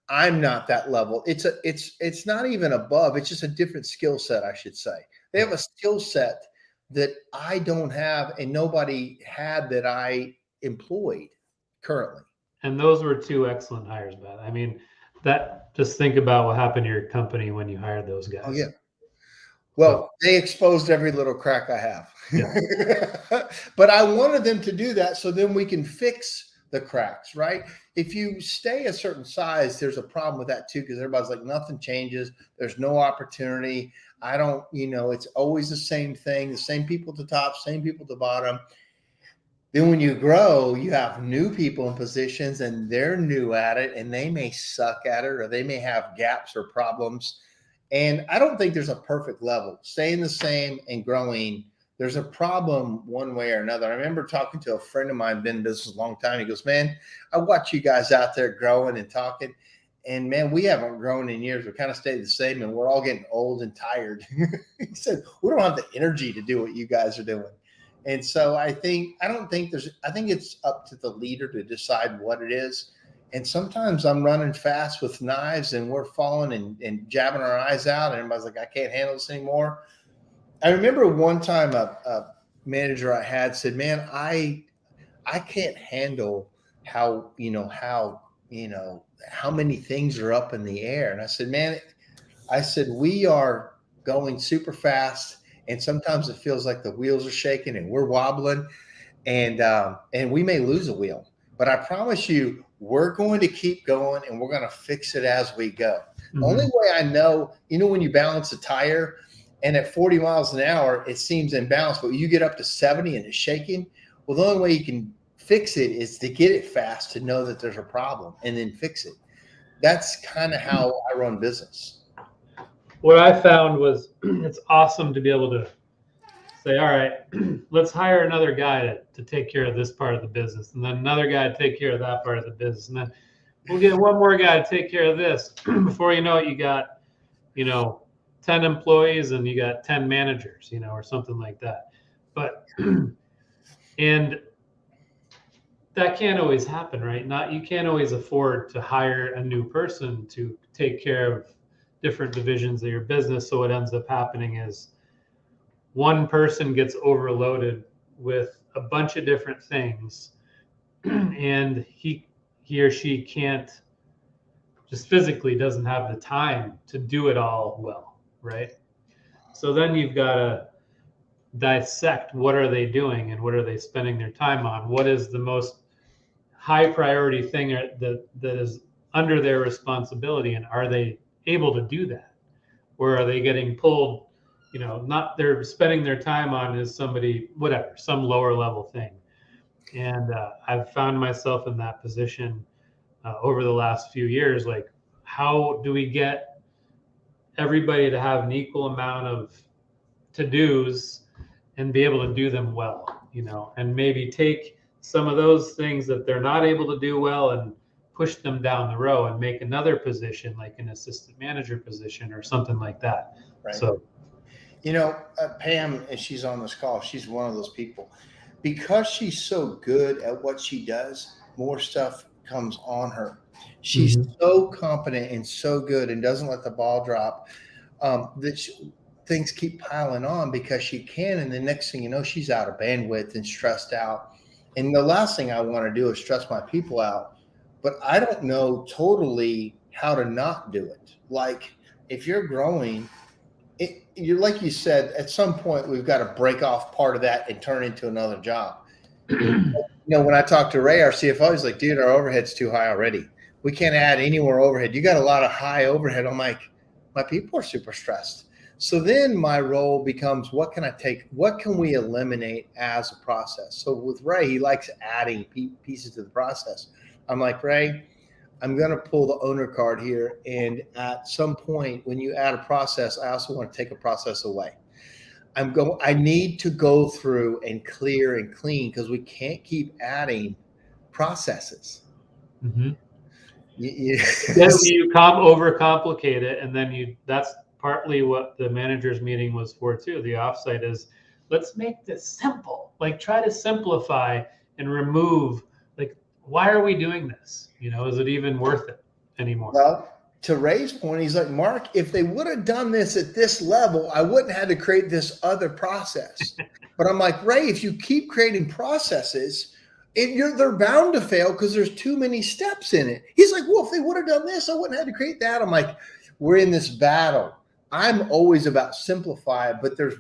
I'm not that level. It's not even above. It's just a different skill set, I should say. They have a skill set that I don't have and nobody had that I employed currently. And those were two excellent hires, Beth. I mean, that just think about what happened to your company when you hired those Oh guys. yeah. So, Well, they exposed every little crack I have. yeah. But I wanted them to do that so then we can fix the cracks, right? If you stay a certain size, there's a problem with that too, because everybody's like, nothing changes. There's no opportunity. I don't, it's always the same thing, the same people at the top, same people at the bottom. Then when you grow, you have new people in positions and they're new at it and they may suck at it or they may have gaps or problems. And I don't think there's a perfect level. Staying the same and growing, there's a problem one way or another. I remember talking to a friend of mine, been in business a long time. He goes, man, I watch you guys out there growing and talking. And man, we haven't grown in years. We kind of stayed the same and we're all getting old and tired. He said, we don't have the energy to do what you guys are doing. And so I think it's up to the leader to decide what it is. And sometimes I'm running fast with knives and we're falling and jabbing our eyes out. And everybody's like, I can't handle this anymore. I remember one time a manager I had said, man, I can't handle how many things are up in the air. And I said, man, we are going super fast. And sometimes it feels like the wheels are shaking and we're wobbling and we may lose a wheel, but I promise you, we're going to keep going and we're going to fix it as we go. Mm-hmm. The only way I know, when you balance a tire and at 40 miles an hour, it seems imbalanced, but you get up to 70 and it's shaking. Well, the only way you can fix it is to get it fast, to know that there's a problem and then fix it. That's kind of how I run business. What I found was it's awesome to be able to say, all right, let's hire another guy to take care of this part of the business, and then another guy to take care of that part of the business, and then we'll get one more guy to take care of this. Before you know it, you got 10 employees and you got 10 managers, or something like that. But and that can't always happen, right? You can't always afford to hire a new person to take care of different divisions of your business. So what ends up happening is one person gets overloaded with a bunch of different things and he or she can't, just physically doesn't have the time to do it all well, right? So then you've got to dissect what are they doing and what are they spending their time on? What is the most high priority thing that is under their responsibility, and are they able to do that? Or are they getting pulled, not they're spending their time on is some lower level thing. And I've found myself in that position over the last few years. Like, how do we get everybody to have an equal amount of to-dos and be able to do them well, and maybe take some of those things that they're not able to do well and push them down the row and make another position, like an assistant manager position or something like that. Right. So, Pam, and she's on this call, she's one of those people. Because she's so good at what she does, more stuff comes on her. She's so competent and so good and doesn't let the ball drop things keep piling on because she can. And the next thing you know, she's out of bandwidth and stressed out. And the last thing I want to do is stress my people out. But I don't know totally how to not do it. Like, if you're growing, you're like you said, at some point we've got to break off part of that and turn into another job. When I talked to Ray, our CFO, he's like, dude, our overhead's too high already. We can't add any more overhead. You got a lot of high overhead. I'm like, my people are super stressed. So then my role becomes, what can we eliminate as a process? So with Ray, he likes adding pieces to the process. I'm like, Ray, I'm going to pull the owner card here. And at some point, when you add a process, I also want to take a process away. I need to go through and clear and clean, because we can't keep adding processes. Mm-hmm. You overcomplicate it. And then that's partly what the managers meeting was for too. The offsite is, let's make this simple. Like, try to simplify and remove, like, why are we doing this? Is it even worth it? anymore. Well, to Ray's point, he's like, Mark, if they would have done this at this level, I wouldn't have had to create this other process. But I'm like, Ray, if you keep creating processes, they're bound to fail because there's too many steps in it. He's like, well, if they would have done this, I wouldn't have had to create that. I'm like, we're in this battle. I'm always about simplify, but there's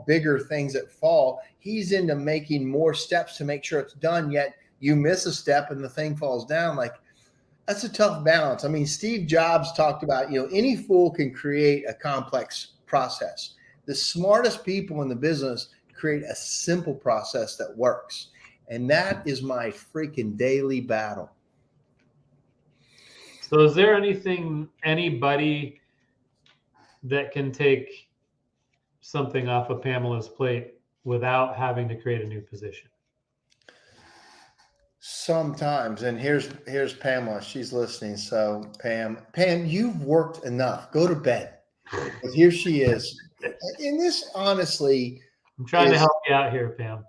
bigger things that fall. He's into making more steps to make sure it's done, yet you miss a step and the thing falls down. Like, that's a tough balance. I mean, Steve Jobs talked about, any fool can create a complex process. The smartest people in the business create a simple process that works. And that is my freaking daily battle. So is there anybody that can take something off of Pamela's plate without having to create a new position? Sometimes, and here's Pamela. She's listening. So Pam, you've worked enough. Go to bed. But here she is. And this, honestly, I'm trying to help you out here, Pam.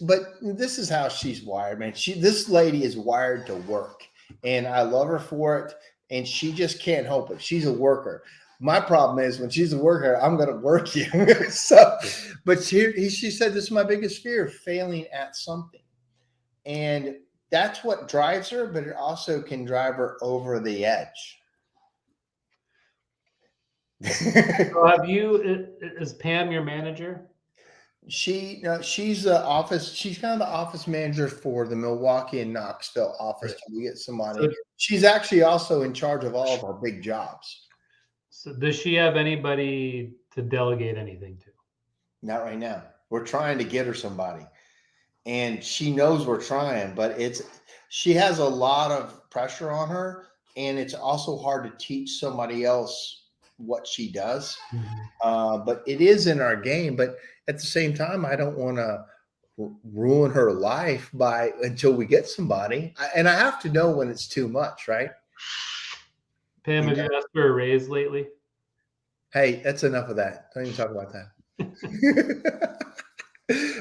But this is how she's wired, man. This lady is wired to work, and I love her for it. And she just can't help it. She's a worker. My problem is when she's a worker, I'm going to work you. But she said, this is my biggest fear, failing at something. And that's what drives her, but it also can drive her over the edge. So is Pam your manager? She's the office. She's kind of the office manager for the Milwaukee and Knoxville office. Right. We get some money. So, she's actually also in charge of all of our big jobs. So does she have anybody to delegate anything to? Not right now. We're trying to get her somebody, and she knows we're trying, but she has a lot of pressure on her, and it's also hard to teach somebody else what she does. Mm-hmm. But it is in our game. But at the same time, I don't want to ruin her life until we get somebody. And I have to know when it's too much, right? Pam, have you asked for a raise lately? Hey, that's enough of that. Don't even talk about that.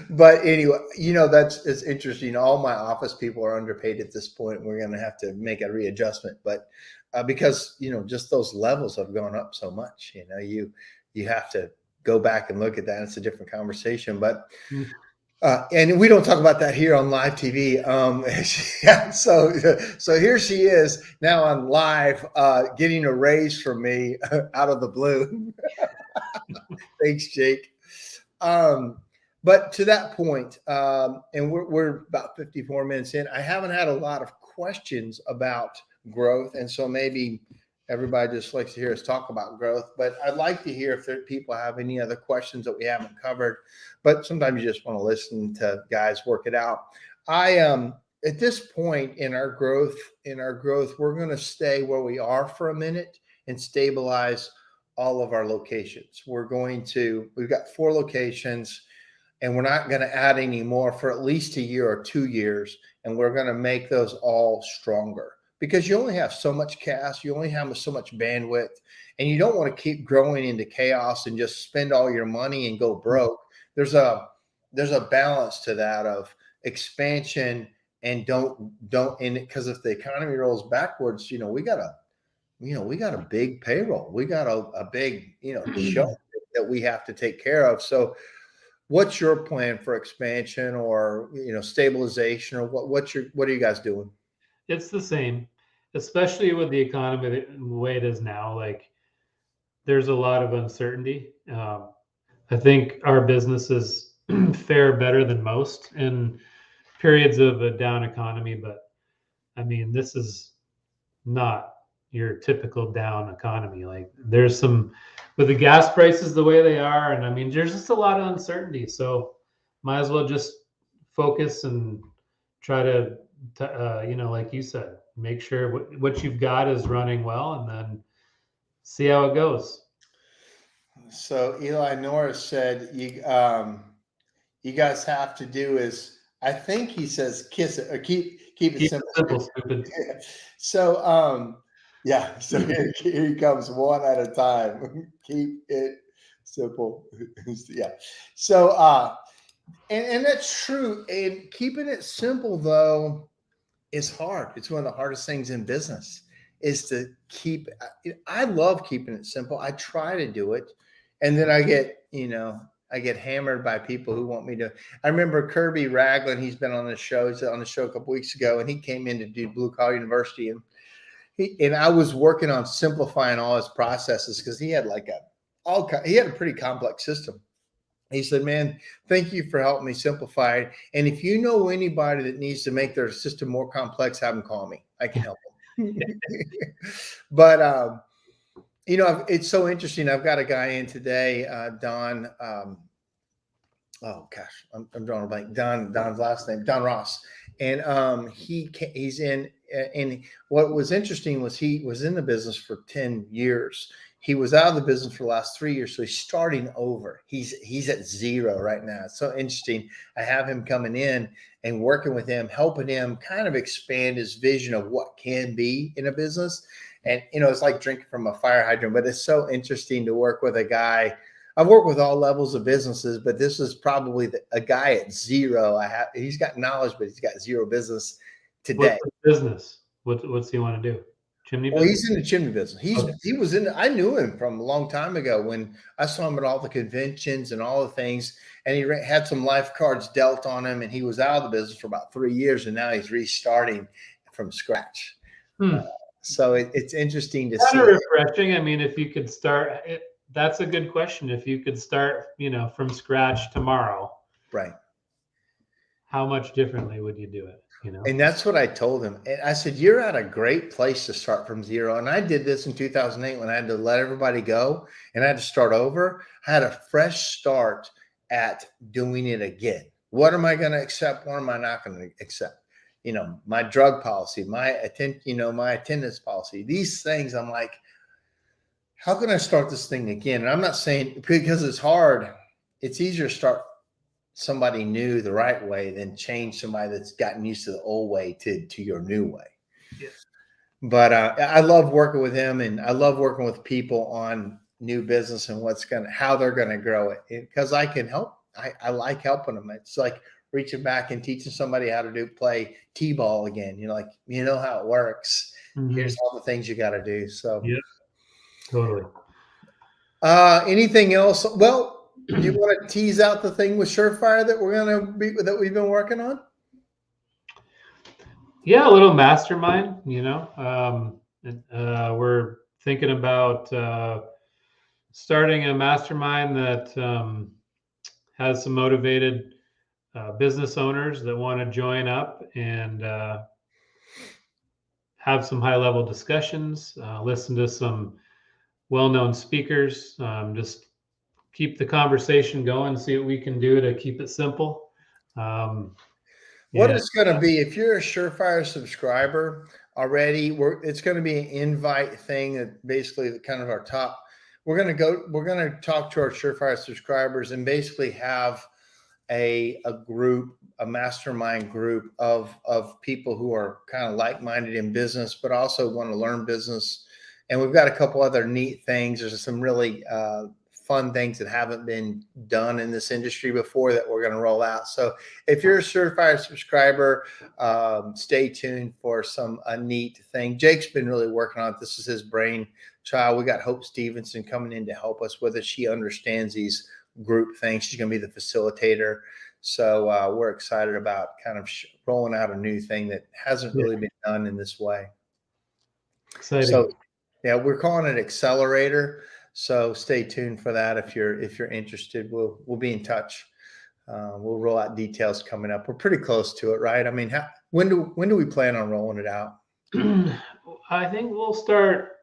But anyway, it's interesting. All my office people are underpaid at this point. We're going to have to make a readjustment, but because just those levels have gone up so much. You have to go back and look at that. It's a different conversation, but and we don't talk about that here on live TV. So here she is now on live, getting a raise from me out of the blue. Thanks, Jake. But to that point, and we're about 54 minutes in, I haven't had a lot of questions about growth. And so maybe everybody just likes to hear us talk about growth, but I'd like to hear if people have any other questions that we haven't covered, but sometimes you just want to listen to guys work it out. At this point in our growth, we're going to stay where we are for a minute and stabilize all of our locations. We've got 4 locations, and we're not going to add any more for at least a year or 2 years. And we're going to make those all stronger because you only have so much cash. You only have so much bandwidth, and you don't want to keep growing into chaos and just spend all your money and go broke. There's a balance to that of expansion and don't because if the economy rolls backwards, we got a big payroll. We got a big, show that we have to take care of. So what's your plan for expansion or, stabilization, or what are you guys doing? It's the same, especially with the economy the way it is now. Like, there's a lot of uncertainty. I think our businesses fare better than most in periods of a down economy, but I mean, this is not your typical down economy. Like, there's with the gas prices the way they are, and I mean, there's just a lot of uncertainty. So might as well just focus and try to like you said, make sure what you've got is running well, and then see how it goes. So Eli Norris said, you guys have to do is, I think he says, kiss it or keep it simple. Stupid. So, yeah. So here he comes one at a time. Keep it simple. Yeah. So, and that's true. And keeping it simple though is hard. It's one of the hardest things in business is to keep, I love keeping it simple. I try to do it. And then I get, I get hammered by people who want me to. I remember Kirby Ragland, he's been on the show. He's on the show a couple weeks ago, and he came in to do Blue Collar University. And I was working on simplifying all his processes because he had he had a pretty complex system. He said, man, thank you for helping me simplify it. And if you know anybody that needs to make their system more complex, have them call me. I can help them. But, it's so interesting. I've got a guy in today, Don. Oh gosh, I'm drawing a blank. Don's last name, Don Ross. And he's in, and what was interesting was he was in the business for 10 years. He was out of the business for the last 3 years. So he's starting over. He's at zero right now. It's so interesting. I have him coming in and working with him, helping him kind of expand his vision of what can be in a business. And, it's like drinking from a fire hydrant, but it's so interesting to work with a guy. I've worked with all levels of businesses, but this is probably a guy at zero. He's got knowledge, but he's got zero business today. What's the business? What's he want to do? Chimney business? Well, he's in the chimney business. He was I knew him from a long time ago when I saw him at all the conventions and all the things, and he had some life cards dealt on him, and he was out of the business for about 3 years, and now he's restarting from scratch. So it's interesting to see. Kind of refreshing. I mean, if you could start, that's a good question. If you could start, from scratch tomorrow, right? How much differently would you do it? And that's what I told him. And I said, you're at a great place to start from zero. And I did this in 2008 when I had to let everybody go and I had to start over. I had a fresh start at doing it again. What am I going to accept? What am I not going to accept? My drug policy, my attendance policy, these things. I'm like, how can I start this thing again? And I'm not saying because it's hard. It's easier to start somebody new the right way than change somebody that's gotten used to the old way to your new way. Yeah. But I love working with him, and I love working with people on new business and how they're going to grow it, because I can help. I like helping them. It's like reaching back and teaching somebody how to play T-ball again. How it works. Mm-hmm. Here's all the things you got to do. So yeah, totally. Anything else? Well, you want to tease out the thing with SureFire that we've been working on? Yeah, a little mastermind. We're thinking about starting a mastermind that has some motivated business owners that want to join up and have some high-level discussions. Listen to some well-known speakers. Just keep the conversation going, see what we can do to keep it simple. What it's going to be, if you're a SureFire subscriber already, it's going to be an invite thing that basically kind of our top. We're going to talk to our SureFire subscribers and basically have a group, a mastermind group of people who are kind of like-minded in business, but also want to learn business. And we've got a couple other neat things. There's some really fun things that haven't been done in this industry before that we're going to roll out. So if you're a SureFire subscriber, stay tuned for a neat thing. Jake's been really working on it. This is his brainchild. We got Hope Stevenson coming in to help us with it. She understands these group things. She's going to be the facilitator. So we're excited about kind of rolling out a new thing that hasn't really been done in this way. Exciting. So yeah, we're calling it Accelerator. So stay tuned for that. If you're interested, we'll be in touch. We'll roll out details coming up. We're pretty close to it, right? I mean, when do we plan on rolling it out? I think we'll start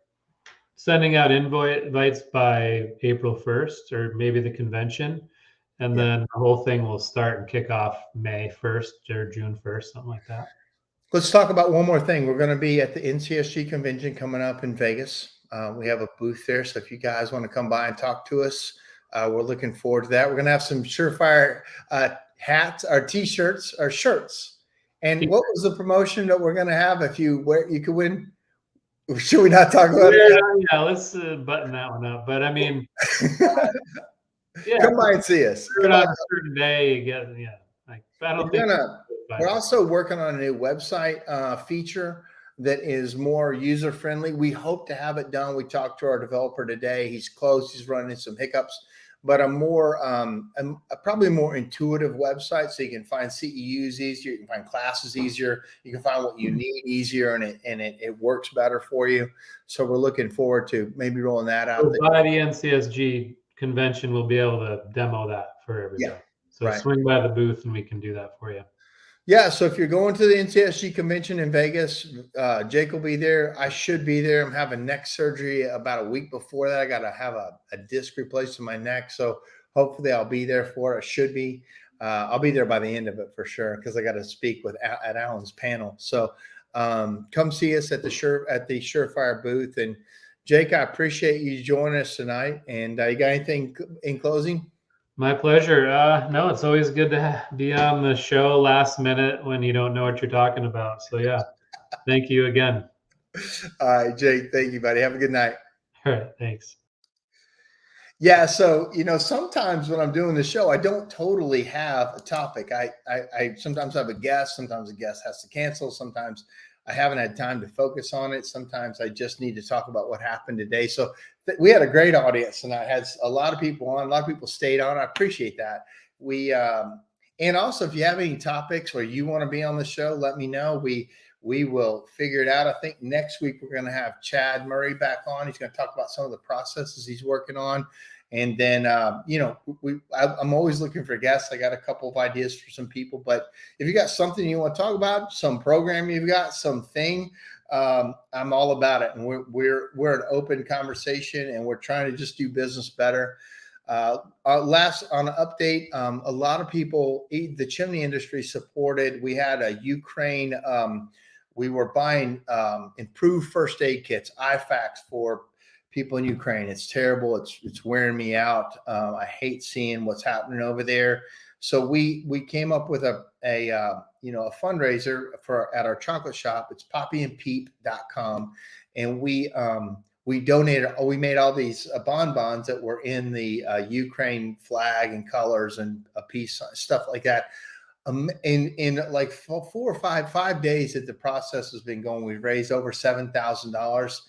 sending out invites by April 1st, or maybe the convention, and then the whole thing will start and kick off May 1st or June 1st, something like that. Let's talk about one more thing. We're going to be at the NCSG convention coming up in Vegas. We have a booth there, so if you guys want to come by and talk to us, we're looking forward to that. We're going to have some SureFire hats, our T-shirts, our shirts. And what was the promotion that we're going to have? If you could win. Should we not talk about it? Yeah, let's button that one up. But I mean, come by and see us. On a certain day, you get I don't think we're also working on a new website feature that is more user friendly. We hope to have it done. We talked to our developer today. He's close. He's running some hiccups, but a probably more intuitive website, so you can find CEUs easier, you can find classes easier, you can find what you need easier, and it works better for you. So we're looking forward to maybe rolling that out. So by the NCSG convention, we'll be able to demo that for everybody. Yeah, So right. swing by the booth and we can do that for you. Yeah, so if you're going to the NCSG convention in Vegas, Jake will be there. I should be there. I'm having neck surgery about a week before that. I got to have a disc replaced in my neck. So hopefully I'll be there for it. I should be. I'll be there by the end of it for sure, because I got to speak at Alan's panel. So come see us at the SureFire booth. And Jake, I appreciate you joining us tonight. And you got anything in closing? My pleasure. No, it's always good to be on the show last minute when you don't know what you're talking about. So yeah, thank you again. All right, Jake, thank you, buddy. Have a good night. All right, thanks. Yeah, so sometimes when I'm doing the show, I don't totally have a topic. I sometimes have a guest. Sometimes a guest has to cancel. Sometimes I haven't had time to focus on it. Sometimes I just need to talk about what happened today. So we had a great audience, and I had a lot of people on. A lot of people stayed on. I appreciate that. And also, if you have any topics where you want to be on the show, let me know. We will figure it out. I think next week we're going to have Chad Murray back on. He's going to talk about some of the processes he's working on. And then, I'm always looking for guests. I got a couple of ideas for some people, but if you got something you want to talk about, some program you've got, something, I'm all about it. And we're an open conversation, and we're trying to just do business better. Last on an update, a lot of people, the chimney industry supported. We had a Ukraine. We were buying improved first aid kits, IFAKs, for people in Ukraine. It's terrible. It's wearing me out. I hate seeing what's happening over there. So we came up with a fundraiser at our chocolate shop. It's poppyandpeep.com, and we donated. We made all these bonbons that were in the Ukraine flag and colors and a piece, stuff like that. In like 4 or 5 days that the process has been going, we've raised over $7,000.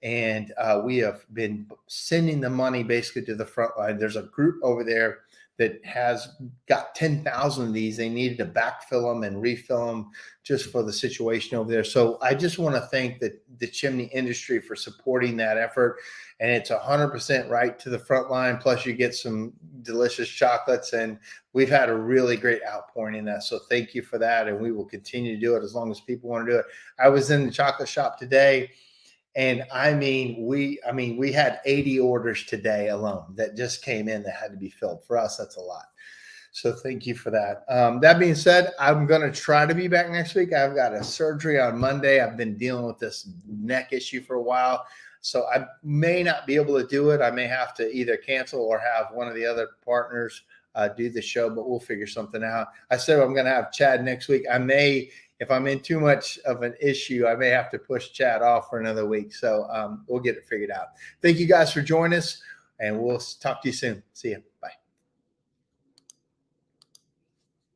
And we have been sending the money basically to the front line. There's a group over there that has got 10,000 of these. They needed to backfill them and refill them just for the situation over there. So I just want to thank the chimney industry for supporting that effort. And it's 100% right to the front line. Plus you get some delicious chocolates, and we've had a really great outpouring in that. So thank you for that. And we will continue to do it as long as people want to do it. I was in the chocolate shop today, and we had 80 orders today alone that just came in that had to be filled. For us, that's a lot. So thank you for that. That being said, I'm going to try to be back next week. I've got a surgery on Monday. I've been dealing with this neck issue for a while, so I may not be able to do it. I may have to either cancel or have one of the other partners do the show, but we'll figure something out. I said I'm going to have Chad next week. If I'm in too much of an issue, I may have to push Chad off for another week. So we'll get it figured out. Thank you guys for joining us, and we'll talk to you soon. See you. Bye.